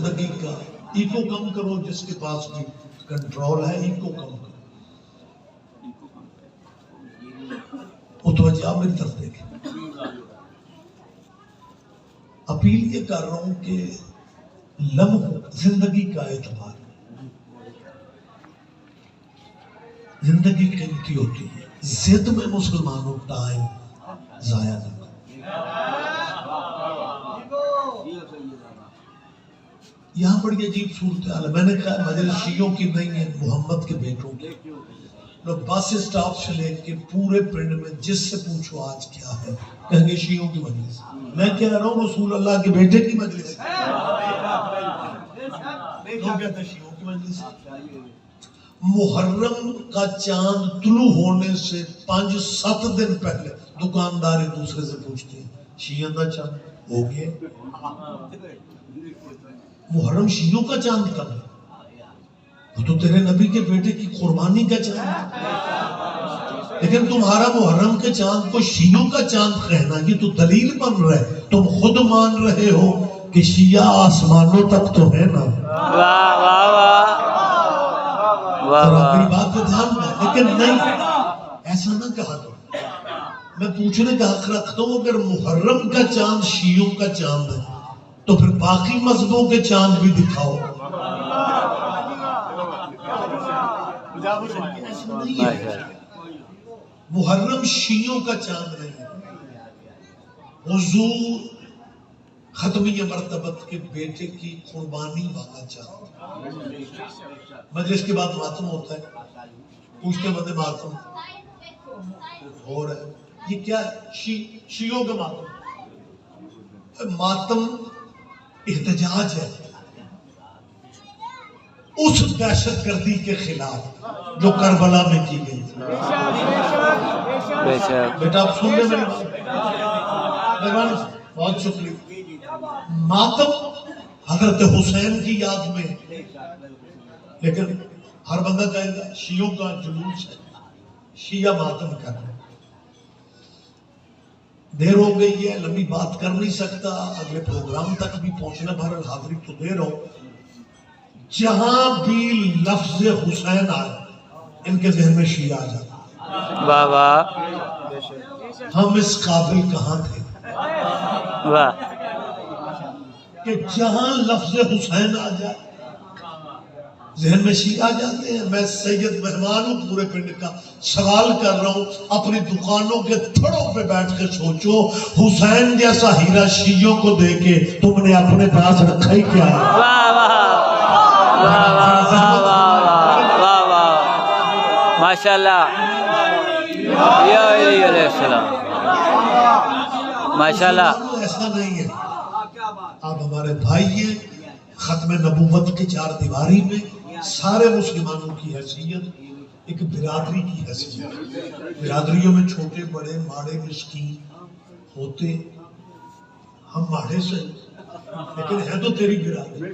زندگی کا ایکو کم کرو، جس کے پاس بھی کنٹرول ہے ایکو کم کرو. متوجہ میری طرف دیکھیں. اپیل یہ کر رہا ہوں کہ لمحوں زندگی کا اعتبار، زندگی قیمتی ہوتی ہے. ضد میں مسلمانوں ٹائم ضائع نہ کرو. یہاں بڑی عجیب صورتحال ہے. میں نے کہا مجلس شیعوں کی نہیں ہے، محمد کے بیٹوں کی. لوگ بس اسٹاپ سے لے کے پورے پنڈ میں جس سے پوچھو آج کیا ہے، کہیں گے شیعوں کی مجلس. میں کہہ رہا ہوں رسول اللہ کے بیٹے کی مجلس. لوگ کہتے ہیں شیعوں کی مجلس. محرم کا چاند طلوع ہونے سے 5-7 دن پہلے دکاندار ایک دوسرے سے پوچھتے ہیں شیعوں کا چاند ہو گیا. محرم شیعوں کا چاند کب ہے؟ وہ تو تیرے نبی کے بیٹے کی قربانی کا چاند ہے. لیکن تمہارا محرم کے چاند کو شیعوں کا چاند کہنا یہ تو دلیل بن رہا ہے. تم خود مان رہے ہو کہ شیعہ آسمانوں تک تو ہے نا. واہ واہ واہ واہ. میری بات پہ دھیان دیں. لیکن نہیں، ایسا نہ کہا کرو. میں پوچھنے کا حق رکھتا ہوں اگر محرم کا چاند شیعوں کا چاند ہے تو پھر باقی مذہبوں کے چاند بھی دکھاؤ. ایسا نہیں ہے. محرم شیعوں کا چاند نہیں ہے. حضور ختمیہ مرتبت کے بیٹے کی قربانی والا چاند. مجلس کے بعد ماتم ہوتا ہے، پوچھتے بندے ماتم ہو رہا ہے، یہ کیا ہے؟ شیعوں کا ماتم. ماتم احتجاج ہے اس دہشت گردی کے خلاف جو کربلا میں کی گئی تھی. بیٹا آپ سن لیں میری بات، بہت شکریہ. ماتم حضرت حسین کی یاد میں، لیکن ہر بندہ کہے گا شیعوں کا جلوس ہے، شیعہ ماتم کر رہے. دیر ہو گئی ہے، لمبی بات کر نہیں سکتا، اگلے پروگرام تک بھی پہنچنا. بہرحال حاضری تو دے رہا ہوں. جہاں بھی لفظ حسین آئے ان کے ذہن میں شیعہ آ جاتا. واہ واہ. ہم اس قابل کہاں تھے واہ. کہ جہاں لفظ حسین آ جائے ذہن میں شیعہ آ جاتے ہیں. میں سید مہمان ہوں پورے پنڈ کا، سوال کر رہا ہوں اپنی دکانوں کے تھڑوں پہ بیٹھ کے سوچو حسین جیسا ہیرا شیعوں کو دے کے تم نے اپنے پاس رکھا ہی کیا ہے؟ واہ واہ واہ واہ واہ واہ. ماشاء اللہ. یا علیہ السلام. ماشاء اللہ. ایسا نہیں ہے. آپ ہمارے بھائی ہیں. ختم نبوت کی 4 دیواری میں سارے مسلمانوں کی حیثیت ایک برادری کی حیثیت. برادریوں میں چھوٹے بڑے ماڑے مسکین ہوتے. ہم ماڑے سے لیکن ہے تو تیری برادری،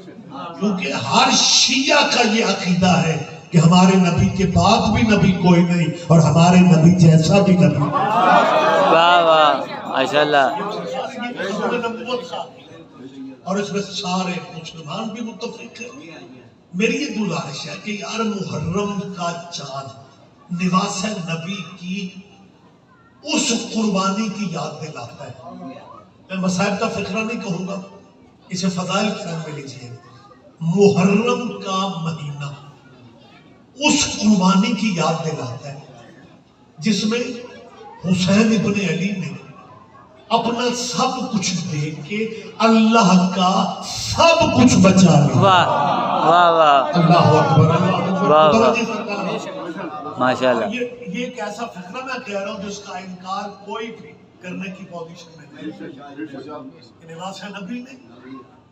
کیونکہ ہر شیعہ کا یہ عقیدہ ہے کہ ہمارے نبی کے بعد بھی نبی کوئی نہیں اور ہمارے نبی جیسا بھی نبی. واہ واہ. ماشاء اللہ. اور اس میں سارے مسلمان بھی متفق ہیں. میری یہ گزارش ہے کہ یار محرم کا چاند نواس نبی کی اس قربانی کی یاد دلاتا ہے. میں مصائب کا فقرہ نہیں کہوں گا، اسے فضائل کے میں لیجیے. محرم کا مہینہ اس قربانی کی یاد دلاتا ہے جس میں حسین ابن علی نے اپنا سب کچھ دے کے اللہ کا سب کچھ بچا لیا. واہ واہ واہ. اللہ اکبر. واہ واہ. ماشاء اللہ. یہ ایک ایسا فقرہ میں کہہ رہا ہوں جس کا انکار کوئی بھی کرنے کی پوزیشن میں نہیں. نواس نبی نے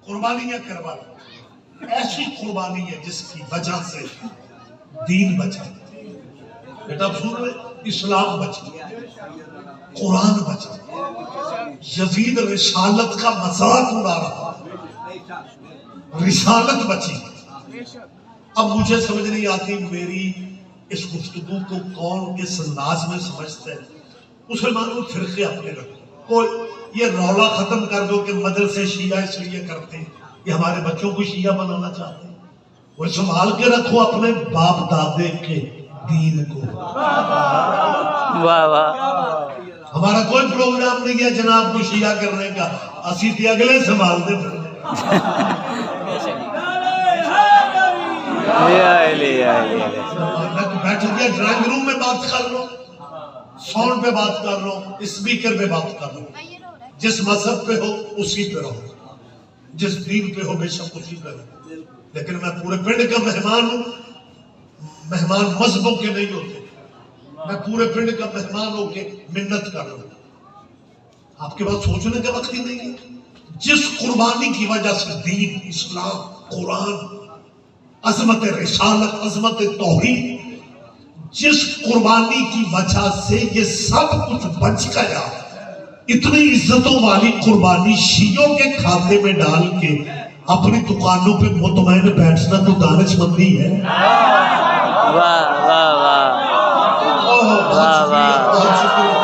قربانیاں کروائی، ایسی قربانی ہے جس کی وجہ سے دین بچا. بیٹا آپ سن رہے، اسلام بچا، قرآن بچا. یزید رسالت کا مذاق اڑا رہا، رسالت بچی. اب مجھے سمجھ نہیں آتی میری اس گفتگو کو کون کس انداز میں سمجھتا ہے. مسلمانوں فرقے اپنے رکھو. کوئی یہ رولا ختم کر دو کہ مدرسے شیعہ اس لیے کرتے ہیں یہ ہمارے بچوں کو شیعہ بنانا چاہتے ہیں. وہ سنبھال کے رکھو اپنے باپ دادے کے دین کو. واہ واہ. ہمارا کوئی پروگرام نہیں ہے جناب کو شیعہ کرنے کا. اسی تھی اگلے سنبھال دے پھر. میں تو بیٹھ گیا ڈرائنگ روم میں بات کر لو, ساؤنڈ پہ بات کر لو, اسپیکر پہ بات کر لو. جس مذہب پہ ہو اسی پہ رہو, جس دین پہ ہو بے شک اسی پہ رہو. لیکن میں پورے پنڈ کا مہمان ہوں. مہمان مذہبوں کے نہیں ہوتے. میں پورے پنڈ کا مہمان ہو کے منت کر رہا ہوں. آپ کے پاس سوچنے کا وقت ہی نہیں ہے. جس قربانی کی وجہ سے دین, اسلام, قرآن, عظمت رسالت, عظمت توحید, جس قربانی کی وجہ سے یہ سب کچھ بچ گیا, اتنی عزتوں والی قربانی شیعوں کے کھاتے میں ڈال کے اپنی دکانوں پہ مطمئن بیٹھنا تو دانش مندی ہے. واہ واہ واہ. بہت شکریہ.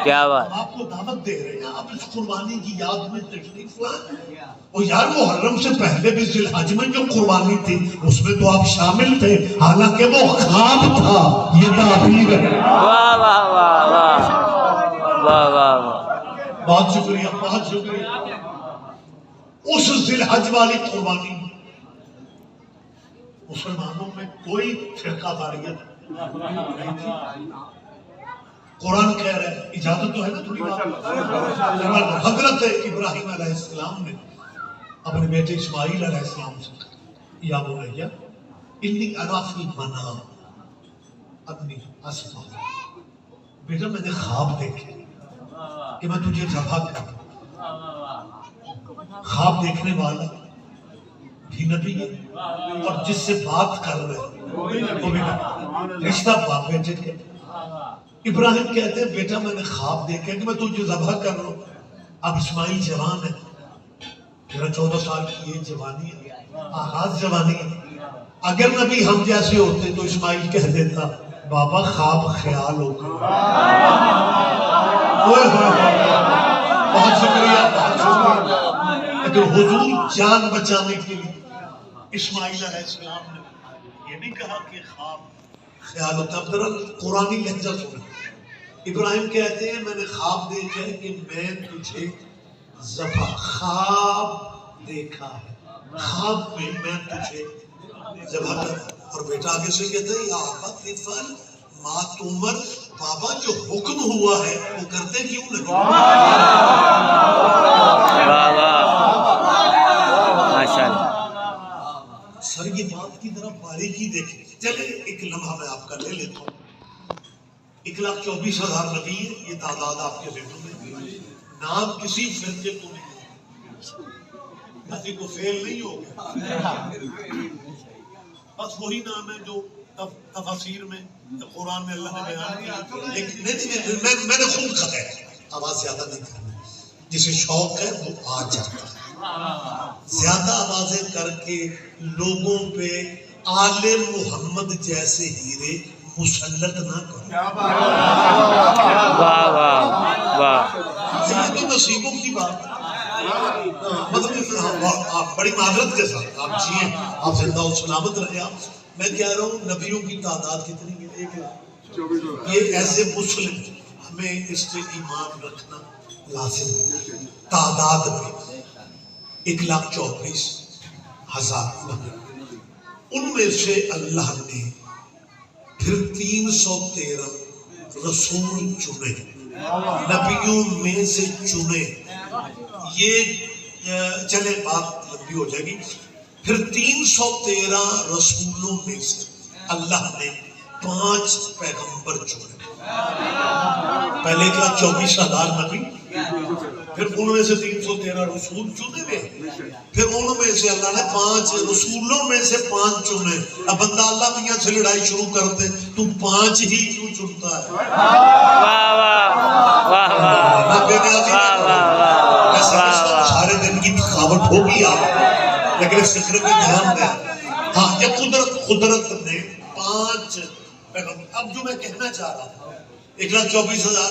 کیا بات. آپ کو دعوت دے رہے ہیں, آپ اس قربانی کی یاد میں تشریف لائیں. اور یار محرم سے پہلے بھی ذی الحج میں جو قربانی تھی اس میں تو آپ شامل تھے, حالانکہ وہ خواب تھا, یہ تعبیر ہے. واہ واہ واہ واہ واہ واہ. بہت شکریہ, بہت شکریہ. اس ذی الحج والی قربانی مسلمانوں میں کوئی فرقہ واریت نہیں تھی. قرآن کہہ رہا ہے, اجازت تو ہے نا تھوڑی بات. حضرت ابراہیم علیہ السلام نے اپنے بیٹے اسماعیل علیہ السلام سے یا بنیا انی ارا فی المنام انی اذبحک, بیٹا میں نے خواب دیکھے کہ میں تجھے ذبح کروں. خواب دیکھنے والا بھی نبی ہے اور جس سے بات کر رہے وہ بھی نبی. رشتہ باپ بیٹے کے. ابراہیم کہتے ہیں بیٹا میں نے خواب دیکھا کہ میں تجھے ذبح کر رہا ہوں. اب اسماعیل جوان ہے, میرا 14 سال کی یہ جوانی ہے, آغاز جوانی ہے. اگر نبی ہم جیسے ہوتے تو اسماعیل کہہ دیتا بابا خواب خیال ہو گیا. بہت شکریہ, بہت شکریہ. لیکن حضور جان بچانے کے لیے اسماعیل علیہ السلام نے یہ نہیں کہا کہ خواب خیال ہوتا. اب ذرا قرآنی لہجہ سنیں. ابراہیم کہتے ہیں میں نے خواب دیکھا ہے کہ میں تجھے ذبح, خواب دیکھا ہے, خواب میں میں تجھے ذبح کر. اور بیٹا آگے سے کہتا ہے یا ابا افعل ما تؤمر, بابا جو حکم ہوا ہے وہ کرتے کیوں نہیں. سر یہ بات کی طرف باریکی دیکھیں. چلے ایک لمحہ میں آپ کا لے لیتا ہوں. 1,24,000 نبی ہے, یہ تعداد آپ کے ذہنوں میں. نام کسی فرقے کو نہیں, کسی کو فیل نہیں ہوگا, بس وہی نام ہے جو تفاسیر میں قرآن میں اللہ نے بیان کیا. لیکن میں نے خود کہا ہے آواز زیادہ نہیں کرنا, جسے شوق ہے وہ آ جاتا ہے. زیادہ آوازیں کر کے لوگوں پہ آل محمد جیسے ہیرے مسلط نہ کرو. واہ واہ واہ. یہ تو نصیبوں کی بات ہے. مطلب آپ بڑی معذرت کے ساتھ آپ جیئیں, آپ زندہ و سلامت رہے. آپ میں کہہ رہا ہوں نبیوں کی تعداد کتنی ہے, 1 لاکھ. یہ ایسے مسلم ہمیں اس سے ایمان رکھنا لازم ہے. تعداد میں 1,24,000 ان میں سے اللہ نے پھر 313 رسول چنے, نبیوں میں سے چنے. یہ چلے بات لمبی ہو جائے گی. پھر 313 رسولوں میں سے اللہ نے 5 پیغمبر چنے. پہلے 1,24,000 نبی, پھر ان میں سے 313 رسول چنے ہوئے, پھر ان میں سے اللہ نے 5 رسولوں میں سے 5 چنے. اب بندہ اللہ میاں سے لڑائی شروع کرتے تو 5 ہی کیوں چنتا ہے. سارے دن کی تھکاوٹ ہوگی آپ, لیکن اس فکر پہ دھیان دیں. ہاں یہ قدرت نے 5 پیغمبر. اب جو میں کہنا چاہ رہا تھا 1,24,000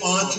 5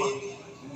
5।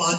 5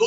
2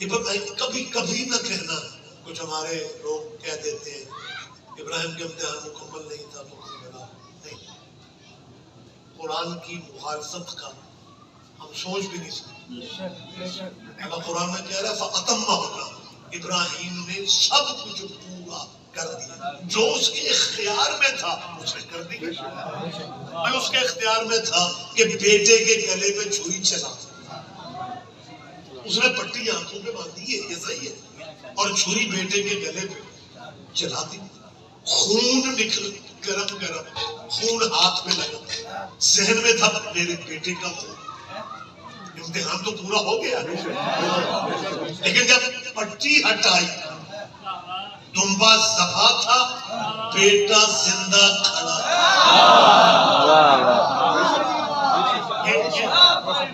کبھی کبھی نہ کہنا، کچھ ہمارے لوگ کہہ دیتے ہیں ابراہیم کا امتحان مکمل نہیں تھا تو نہیں، قرآن کی مخالفت کا ہم سوچ بھی نہیں سکتے۔ اللہ قرآن میں کہہ رہا ہے فَأَتَمَّهُ، ابراہیم نے سب کچھ پورا کر دیا جو اس کے اختیار میں تھا، اس نے کر دیا۔ میں اس کے اختیار میں تھا کہ بیٹے کے گلے پہ چھری چلا، اس نے پٹی آنکھوں پہ باندھی ہے، یہ صحیح ہے، اور چھری بیٹے کے گلے پہ چلا دی، خون نکل، گرم گرم خون ہاتھ میں لگا، ذہن میں تھا میرے بیٹے کا خون، امتحان تو پورا ہو گیا، لیکن جب پٹی ہٹائی، دمبا ذبح تھا، بیٹا زندہ کھڑا،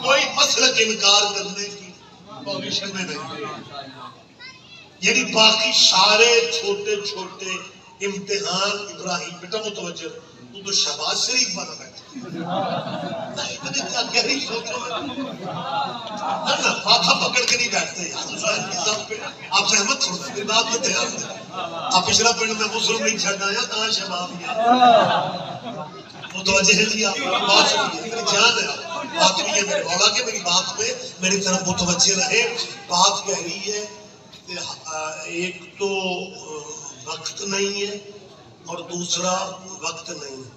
کوئی مسلک انکار کرنے کی پوزیشن میں نہیں، یعنی باقی سارے چھوٹے چھوٹے امتحان ابراہیم، بیٹا متوجہ تو تو شہباز شریف بنا بیٹھا، نہیں میں کیا گہری سوچو، نہ ماتھا پکڑ کے نہیں بیٹھتے آپ سہمت چھوڑ دیں، بات میں دھیان دیں، آپ پچھلا پنڈ میں مسلم نہیں چھڑ آیا، کہاں شہباب ہے متوجہ ہے جی، آپ بات سنیے، میری جان ہے، بات نہیں ہے میرے مولا کے، میری بات پہ میری طرف متوجہ رہے، بات کہہ رہی ہے ایک تو وقت نہیں ہے اور دوسرا وقت نہیں ہے۔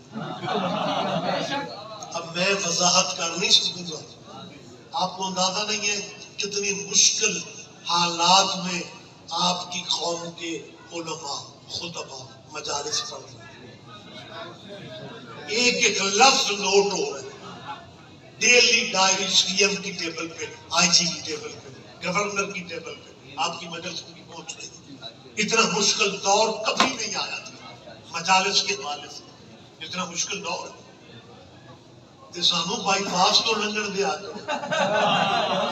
اب میں وضاحت کر نہیں سکوں گا، آپ کو اندازہ نہیں ہے کتنی مشکل حالات میں آپ کی قوم کے علماء خطبہ مجالس پڑھ رہے ہیں، ایک ایک لفظ نوٹ ہو رہا ہے، ڈیلی ڈائری سی ایم کی ٹیبل پہ، آئی جی کی ٹیبل پہ، گورنر کی ٹیبل پہ، آپ کی مجلس کی پہنچ رہی، اتنا مشکل دور کبھی نہیں آیا تھا مجالس کے حوالے سے، اتنا مشکل دور ہے، سانو بائی پاس تو لنگن دیا کرو،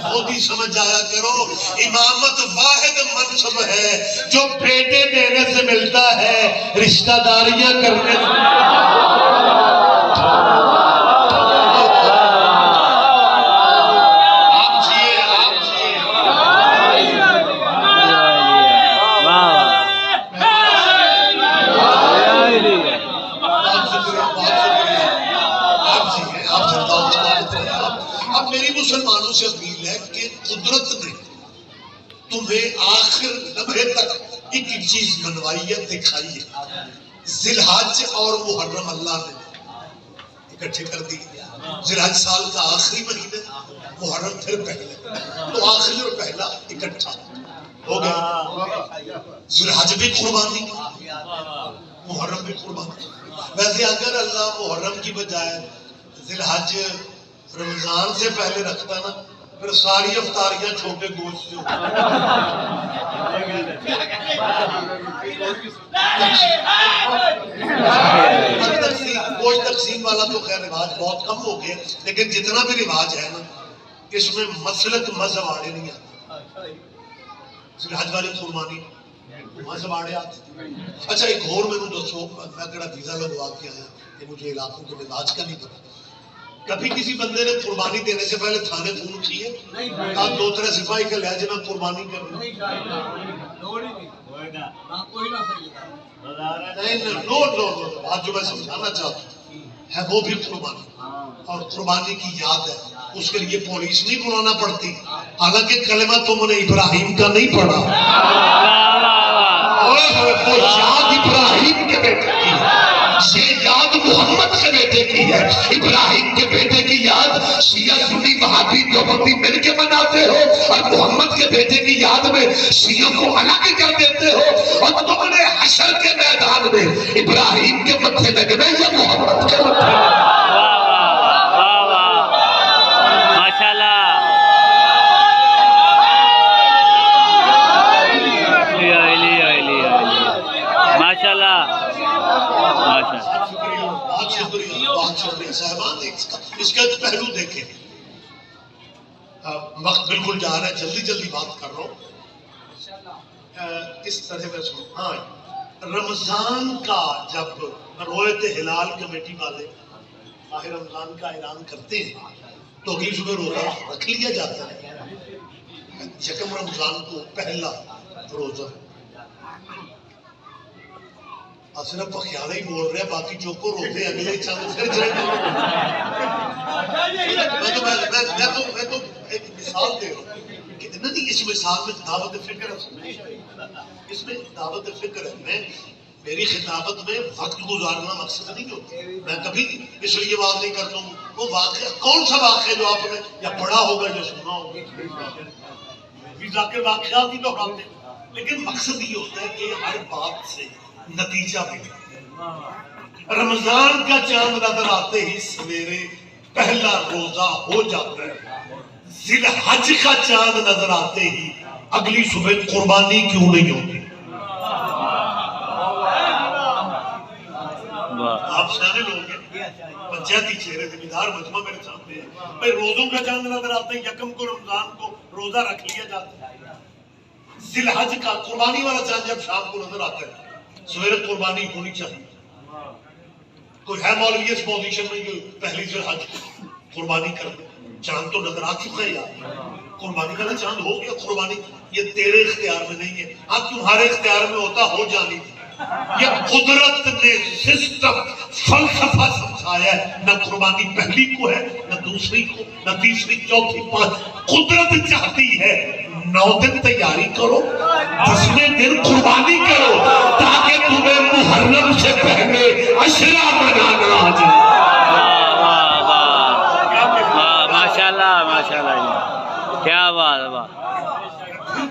خود ہی سمجھ آیا کرو، امامت واحد منصب ہے جو بیٹے دینے سے ملتا ہے، رشتہ داریاں کرنے مسلمانوں سے اپیل ہے کہ قدرت نے تمہیں آخر لمحے تک ایک چیز منوائی ہے، دکھائی ہے، ذی الحج اور محرم اللہ نے اکٹھے کر دی، ذی الحج سال کا آخری مہینہ، محرم پھر پہلے، تو آخری اور پہلا اکٹھا ہو گیا، ذی الحج بھی قربانی، محرم بھی قربانی۔ ویسے اگر اللہ محرم کی بجائے ذی الحج رمضان سے پہلے رکھتا نا، پھر ساری افطاریاں چھوٹے گوشت سے گوشت تقسیم والا تو خیر رواج بہت کم ہو گیا، لیکن جتنا بھی رواج ہے نا اس میں مسلک مذہب آڑے نہیں آتے، ذی الحج والی قربانی مذہب آڑے آتے۔ اچھا ایک اور میں دسو، میں کہڑا ویزا لگوا کے آیا کہ مجھے علاقوں کے مزاج کا نہیں پتا، کبھی کسی بندے نے قربانی دینے سے پہلے تھانے فون کیے کہا دو ترے سپاہی کا لہجے میں قربانی کروں، نہیں آج جو میں سمجھانا چاہتا ہوں ہے وہ بھی قربانی، اور قربانی کی یاد ہے، اس کے لیے پولیس نہیں بلانا پڑتی، حالانکہ کلمہ تم نے ابراہیم کا نہیں پڑھا، وہ یاد ابراہیم کے بیٹے کی ہے، یہ یاد محمد کے بیٹے کی ہے، ابراہیم کے بیٹے کی یاد شیعہ سنی وہابی دیوبندی مل کے مناتے ہو، اور محمد کے بیٹے کی یاد میں شیعوں کو الگ کر دیتے ہو، اور تم نے حشر کے میدان میں ابراہیم کے متھے لگنے یا محمد کے متھے اس کا پہلو دیکھیں، وقت بالکل جا رہا ہے، جلدی جلدی بات کر رہا ہوں، اس طرح میں سنوں، ہاں رمضان کا جب رویت ہلال کمیٹی والے ماہ رمضان کا اعلان کرتے ہیں تو اگلی صبح روزہ رکھ لیا جاتا ہے، یکم رمضان کو پہلا روزہ صرف بخیالہ ہی بول رہے ہیں، باقی جو کو روزے اگلے چاند پھر جائیں گے۔ میں تو ایک مثال دے رہا ہوں کہ نہیں، اس مثال میں دعوت فکر ہے، اس میں دعوت فکر ہے۔ میری خطابت میں وقت گزارنا مقصد نہیں ہوتا، میں کبھی اس لیے بات نہیں کرتا ہوں۔ وہ واقعہ کون سا واقعہ جو آپ نے یا پڑھا ہوگا یا سنا ہوگا، ذاکر واقعات ہی تو ہوتے ہیں، لیکن مقصد یہ ہوتا ہے کہ ہر بات سے نتیجہ ملے۔ رمضان کا چاند نظر آتے ہی سویرے پہلا روزہ ہو جاتا ہے، ذی الحج کا چاند نظر آتے ہی اگلی صبح قربانی کیوں نہیں ہوتی؟ آپ سیانے لوگ ہیں، پنچایتی چہرے زمیندار مجمع میرے سامنے ہیں، بھائی روزوں کا چاند نظر آتا ہے، یکم کو رمضان کو روزہ رکھ لیا جاتا ہے، ذی الحج کا قربانی والا چاند جب شام کو نظر آتا ہے، سویرے قربانی ہونی چاہیے۔ کوئی ہے مولوی اس پوزیشن میں جو پہلی ذی الحج قربانی کر دے؟ چاند تو نظر آ چکا ہے یار، قربانی والا چاند ہو گیا۔ قربانی یہ تیرے اختیار میں نہیں ہے، اب تمہارے اختیار میں ہوتا ہو جانی تھی۔ یہ قدرت نے سسٹم فلسفہ سمجھایا ہے، نہ قربانی پہلی کو ہے، نہ دوسری کو، نہ تیسری، چوتھی، پانچ۔ قدرت چاہتی ہے 9 دن تیاری کرو، 10ویں دن قربانی کرو، تاکہ تمہیں محرم سے پہلے عشرہ منانا آ جائے۔ ماشاءاللہ ماشاءاللہ، کیا بات ہے،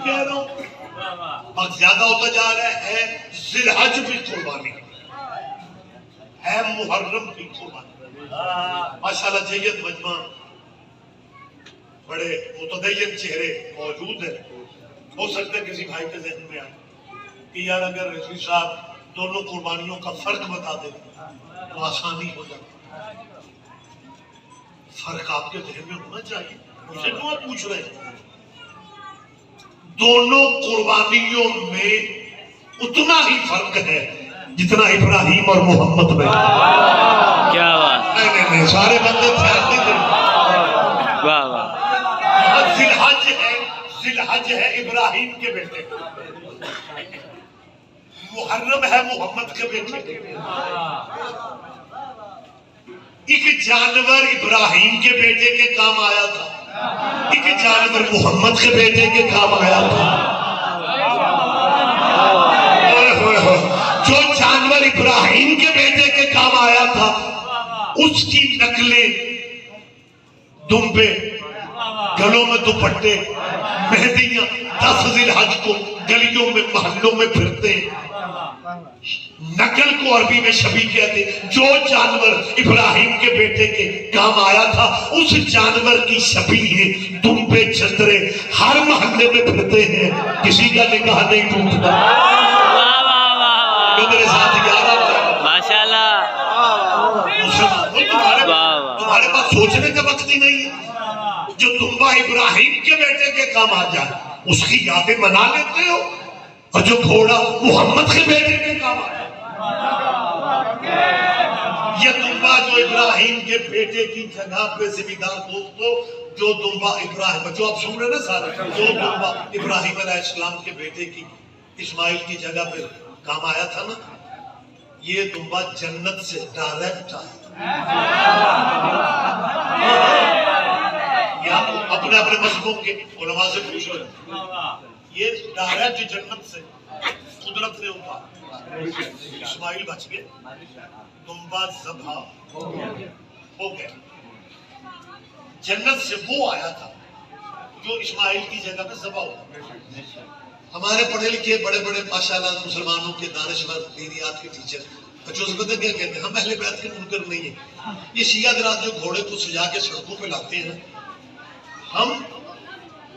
کہہ رہا ہوں بہت زیادہ ہوتا جا رہا ہے۔ ذی الحج بھی قربانی ہے، محرم بھی قربانی۔ ماشاءاللہ جید مجمع، بڑے متدین چہرے موجود ہیں۔ ہو سکتا ہے کسی بھائی کے ذہن میں آئے کہ یار اگر رضوی صاحب دونوں قربانیوں کا فرق بتا دیتے تو آسانی ہو جاتی۔ فرق آپ کے ذہن میں ہونا چاہیے، مجھے کیوں آپ پوچھ رہے ہیں؟ دونوں قربانیوں میں اتنا ہی فرق ہے جتنا ابراہیم اور محمد میں۔ کیا بات، نہیں سارے بندے دھیان نہیں دیں۔ واہ واہ، ذی الحج ہے ابراہیم کے بیٹے، محرم ہے محمد کے بیٹے۔ ایک جانور ابراہیم کے بیٹے کے کام آیا تھا، ایک جانور محمد کے بیٹے کے کام آیا تھا۔ جو جانور ابراہیم کے بیٹے کے کام آیا تھا اس کی نقلیں دمبے، گلوں میں دوپٹے، مہندیاں 10 ذی الحج کو گلیوں میں محلوں میں پھرتے ہیں۔ نقل کو عربی میں شبیہ کہتے ہیں۔ جو جانور ابراہیم کے بیٹے کے کام آیا تھا اس جانور کی شبیہ دمبے چترے ہر محلے میں پھرتے ہیں، کسی کا نکاح نہیں ٹوٹتا۔ جو میرے ساتھ ماشاءاللہ، تمہارے پاس سوچنے کا وقت ہی نہیں ہے۔ جو دمبا ابراہیم کے بیٹے کے کام آ جائے اس کی یادیں منا لیتے ہو، اور جو گھوڑا محمد کے بیٹے کے کام آ جائے۔ یہ دمبا جو ابراہیم کے بیٹے کی جگہ پہ زمیندار دوستو، جو دمبا ابراہیم، جو آپ سن رہے نا سارے، جو دمبا ابراہیم علیہ السلام کے بیٹے کی اسماعیل کی جگہ پہ کام آیا تھا نا، یہ دمبا جنت سے ڈائریکٹ آیا۔ اپنے اپنے مذہبوں کے علماء سے پوچھ رہے، یہ ڈائریکٹ جنت سے قدرت نے اتارا۔ اسماعیل بچ گئے، دمبا ذبح ہو گیا۔ جنت سے وہ آیا تھا جو اسماعیل کی جگہ پہ ذبح ہوا۔ ہمارے پڑھے لکھے بڑے بڑے ماشاءاللہ مسلمانوں کے دانشور دینیات کے ٹیچر جو پتہ کیا کہتے ہیں، ہم اہل بیت کے منکر نہیں ہیں۔ یہ شیعہ حضرات جو گھوڑے کو سجا کے سڑکوں پہ لاتے ہیں، ہم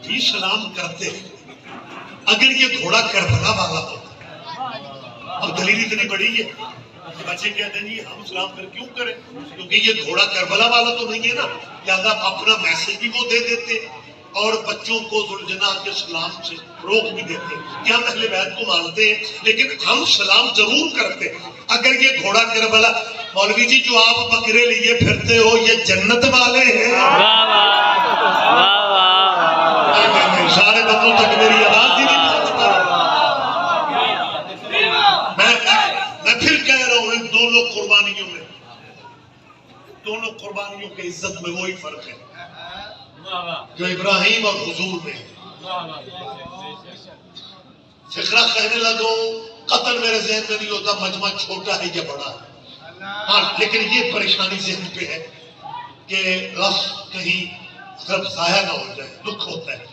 بھی سلام کرتے ہیں اگر یہ گھوڑا کربلا والا ہوتا۔ اب دلیل اتنی بڑی ہے کہ بچے کہتے ہیں جی ہم سلام کر کیوں کریں، کیونکہ یہ گھوڑا کربلا والا تو نہیں ہے نا، لہذا اپنا میسج بھی وہ دے دیتے اور بچوں کو ذوالجناح کے سلام سے روک بھی دیتے ہیں کہ ہم اہل بیت کو مانتے ہیں لیکن ہم سلام ضرور کرتے ہیں۔ اگر یہ گھوڑا کربلا، مولوی جی جو آپ بکرے لیے پھرتے ہو یہ جنت والے ہیں؟ سارے بندوں تک میری آواز ہی نہیں پہنچ پا رہی. میں پھر کہہ رہا ہوں ان دونوں قربانیوں کے عزت میں وہی فرق ہے جو ابراہیم اور حضور میں. فقرہ کہنے لگا قتل میرے ذہن میں نہیں ہوتا مجمع چھوٹا ہے یا بڑا ہے. ہاں لیکن یہ پریشانی ذہن پہ ہے کہ لفظ کہیں مطلب ضائع نہ ہو جائے, دکھ ہوتا ہے.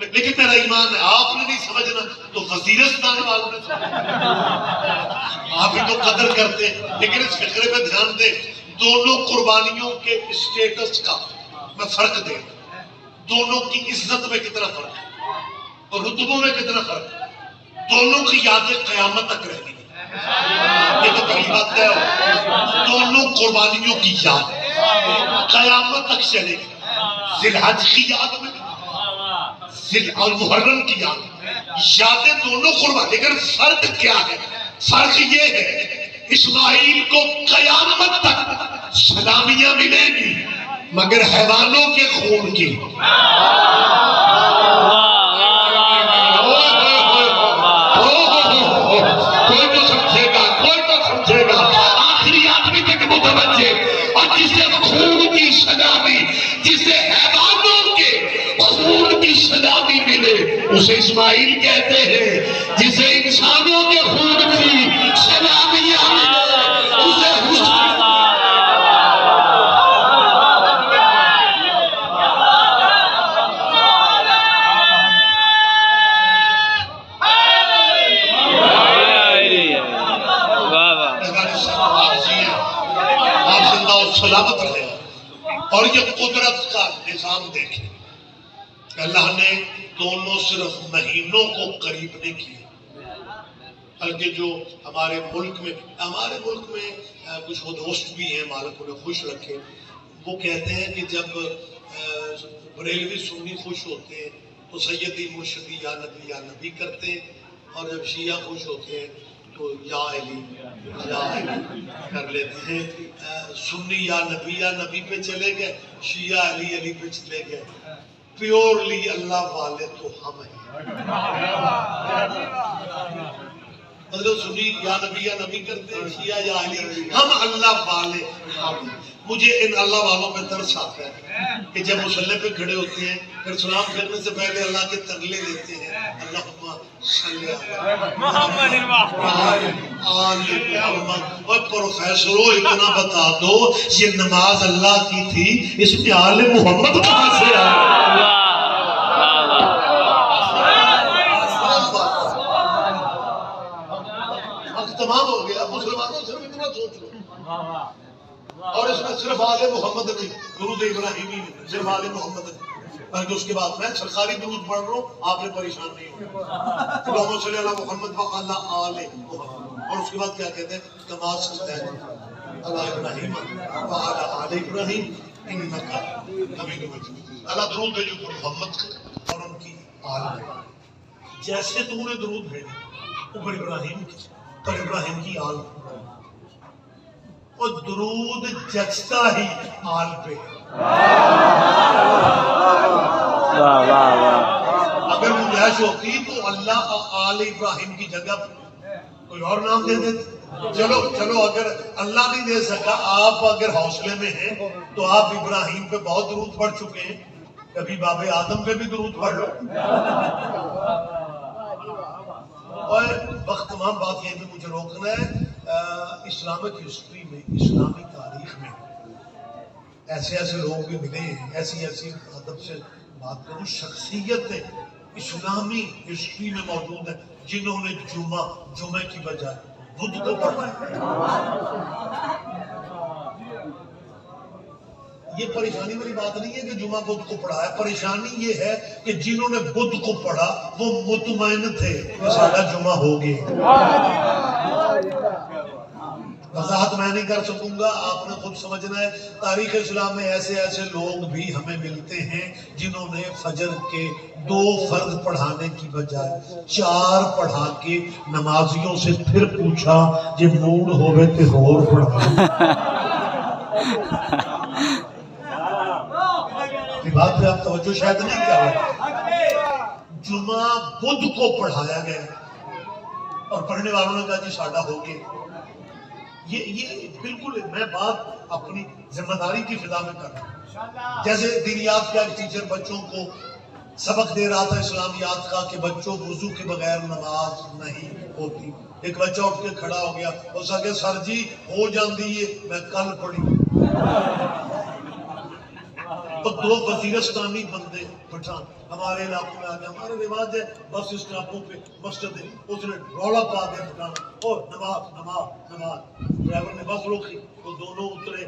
لیکن میرا ایمان ہے آپ نے نہیں سمجھنا تو وزیرستان والوں نے سمجھنا. آپ ہی تو قدر کرتے ہیں. لیکن اس فقرے پہ دھیان دیں, دونوں قربانیوں کے اسٹیٹس کا میں فرق دے, دونوں کی عزت میں کتنا فرق ہے اور رتبوں میں کتنا فرق ہے. دونوں کی یادیں قیامت تک رہنی ہے. یہ تو پہلی بات ہے. دونوں قربانیوں کی یاد قیامت تک چلے گی. ذی الحج کی یاد میں اور محرم کی یادیں دونوں قربان. لیکن فرق کیا ہے؟ فرق یہ ہے اسماعیل کو قیامت تک سلامیاں ملیں گی مگر حیوانوں کے خون کی. کوئی تو سمجھے گا آخری آدمی تک متوجہ. اور جسے خون کی سلامی, جسے حیوانوں کے خون کی سلامی ملے اسے اسماعیل کہتے ہیں. جسے انسانوں کے خون کی سلامیاں ملے اسے حسین. آپ زندہ و سلامت رہے. اور یہ قدرت کا نظام دیکھیں, اللہ نے دونوں صرف مہینوں کو قریب نہیں کیے بلکہ جو ہمارے ملک میں کچھ وہ دوست بھی ہیں مالک انہیں خوش رکھے, وہ کہتے ہیں کہ جب بریلوی سنی خوش ہوتے ہیں تو سیدی مرشدی یا نبی کرتے ہیں, اور جب شیعہ خوش ہوتے ہیں تو یا علی کر لیتے ہیں. سنی یا نبی پہ چلے گئے, شیعہ علی پہ چلے گئے. پیورلی اللہ والے تو ہم ہیں. مطلب سنی یا نبی کرتے ہیں, شیعہ یا علی, ہم اللہ والے ہم. مجھے ان اللہ والوں پہ ترس آتا ہے کہ جب مسلح پہ کھڑے ہوتے ہیں پھر سلام کرنے سے پہلے اللہ کے ترلے لیتے ہیں, اللہم صلی علی محمد اور پروفیسروں اتنا بتا دو یہ نماز اللہ کی تھی, اس میں آل محمد کہاں سے آیا؟ تمام ہو گیا. مسلمانوں صرف اتنا سوچ لو, اور اس میں صرف آل محمد نہیں, درود ابراہیمی نہیں, صرف آل محمد نہیں, بلکہ اس کے بعد میں سرکاری درود پڑھ رہا ہوں, آپ نے پریشان نہیں ہونا. اللہم صلی علی محمد وعلی آل محمد. اور اس کے بعد کیا کہتے ہیں؟ کما صلیت علی ابراہیم وعلی آل ابراہیم انکا حمید مجید. اللہ درود بھیجو محمد اور ان کی آل میں, جیسے تو نے درود بھیجے اوپر ابراہیم کی پر ابراہیم کی آل, اور درود جچتا ہی آل پہ. اگر گنجائش ہوتی تو اللہ آل ابراہیم کی جگہ کوئی اور نام دے دیتے. چلو اگر اللہ نہیں دے سکا, آپ اگر حوصلے میں ہیں تو آپ ابراہیم پہ بہت درود پڑھ چکے ہیں, کبھی باب آدم پہ بھی درود پڑھ لو. اور وقت تمام بات یہ بھی مجھے روکنا ہے. اسلامک ہسٹری میں, اسلامی تاریخ میں ایسے لوگ بھی ملے ہیں, ایسی ادب سے بات کروں, شخصیتیں اسلامی ہسٹری میں موجود ہیں جنہوں نے جمعہ کی بجائے بدھ کو پڑھا. یہ پریشانی والی بات نہیں ہے کہ جمعہ بدھ کو پڑھا ہے, پریشانی یہ ہے کہ جنہوں نے بدھ کو پڑھا وہ مطمئن تھے کہ سارا جمعہ ہو گیا. وضاحت میں نہیں کر سکوں گا, آپ نے خود سمجھنا ہے. تاریخ اسلام میں ایسے لوگ بھی ہمیں ملتے ہیں جنہوں نے فجر کے 2 فرض پڑھانے کی بجائے 4 پڑھا کے نمازیوں سے پھر پوچھا جب موڈ ہوئے تے اور پڑھا. بات پہ آپ توجہ شاید نہیں کر رہے. جمعہ بدھ کو پڑھایا گیا اور پڑھنے والوں نے کہا جی ساڈا ہو گیا. یہ بالکل میں بات اپنی ذمہ داری کی فضا میں کر رہا ہوں. جیسے دینیات کا ایک ٹیچر بچوں کو سبق دے رہا تھا اسلامیات کا کہ بچوں وضو کے بغیر نماز نہیں ہوتی. ایک بچہ اٹھ کے کھڑا ہو گیا, اس کہ سر جی ہو جاندی ہے, میں کل پڑھی. تو دو وزیرستانی بندے پٹھان ہمارے علاقوں میں آ گئے. ہمارے رواج ہے بس اسٹاپوں پہ مسجد ہے, اس نے رولا پا دیا پٹھان, اور نماز نماز نماز. ڈرائیور نے بس روکی تو دونوں اترے,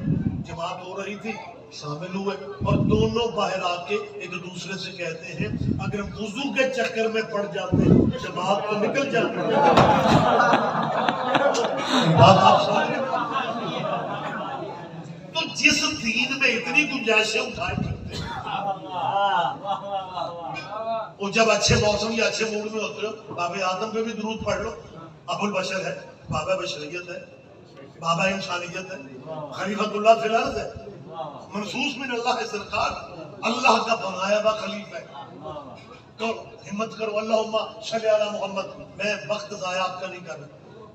جماعت ہو رہی تھی, شامل ہوئے, اور دونوں باہر آ کے ایک دوسرے سے کہتے ہیں اگر ہم وضو کے چکر میں پڑ جاتے جماعت تو نکل جاتے. بات آپ سمجھ. تو جس دین میں اتنی گنجائشیں اٹھائے کرتے ہیں, وہ جب اچھے موسم یا اچھے موڈ میں ہوتے ہو, بابا آدم پہ بھی درود پڑھ لو. ابو البشر ہے, بابا بشریت ہے, بابا انسانیت ہے, خلیفۃ اللہ فی الارض ہے, منصوص من اللہ ہے, سرکار اللہ کا بنایا ہوا خلیفہ ہے. تو ہمت کرو, اللہم صلی علی محمد. میں وقت ضائع آپ کا نہیں کر رہا,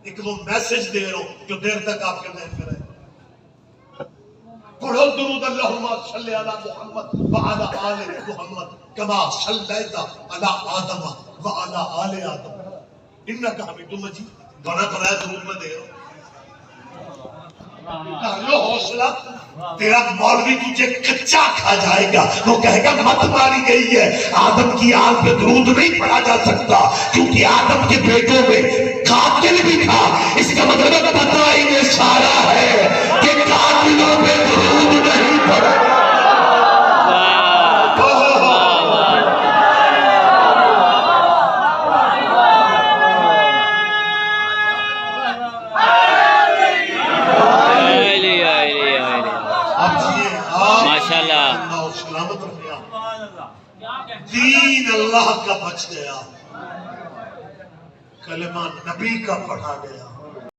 ایک وہ میسج دے رہا ہوں جو دیر تک آپ کے ذہن میں رہے. پڑھو درود اللہم صلی علی محمد وعلی آل محمد کما صلیت علی آدم وعلی آل آدم انک حمید مجید. بنا بنایا درود میں دے رہا ہوں. کر لو حوصلہ, تیرا مولوی تجھے کچا کھا جائے گا. وہ کہے گا مت ماری گئی ہے, آدم کی آل پہ درود نہیں پڑھا جا سکتا کیونکہ آدم کے بیٹوں میں قاتل بھی تھا. اس کا مطلب پتہ ہی میں اشارہ ہے کہ قاتلوں پہ درود نہیں پڑھا. سلامت رکھا, دین اللہ کا بچ گیا, کلمہ نبی کا پڑھا گیا.